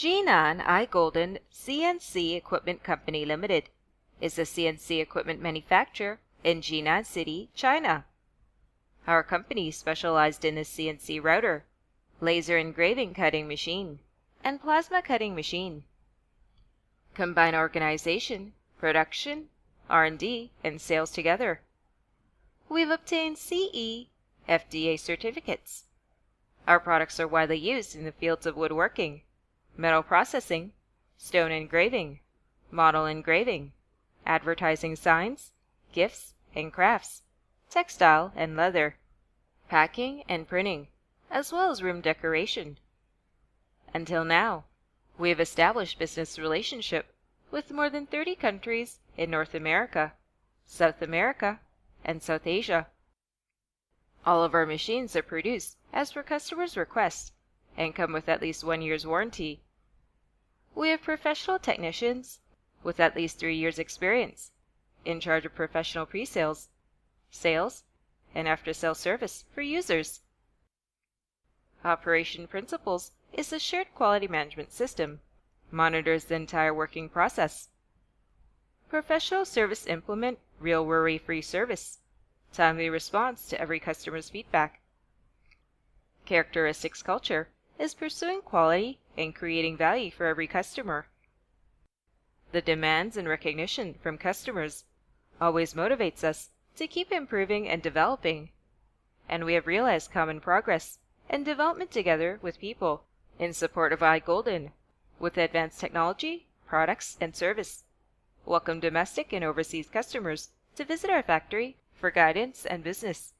Jinan IGolden CNC Equipment Company Ltd. is a CNC equipment manufacturer in Jinan City, China. Our company specialized in a CNC router, laser engraving cutting machine, and plasma cutting machine. Combine organization, production, R&D, and sales together. We've obtained CE, FDA certificates. Our products are widely used in the fields of woodworking, metal processing, stone engraving, model engraving, advertising signs, gifts and crafts, textile and leather, packing and printing, as well as room decoration. Until now, we have established business relationship with more than 30 countries in North America, South America, and South Asia. All of our machines are produced as per customers' request and come with at least 1 year's warranty. We have professional technicians with at least 3 years' experience in charge of professional pre-sales, sales, and after-sales service for users. Operation Principles is a shared quality management system, monitors the entire working process. Professional service implement real worry-free service, timely response to every customer's feedback. Characteristics culture is pursuing quality and creating value for every customer. The demands and recognition from customers always motivates us to keep improving and developing, and we have realized common progress and development together with people in support of IGolden with advanced technology, products, and service. Welcome domestic and overseas customers to visit our factory for guidance and business.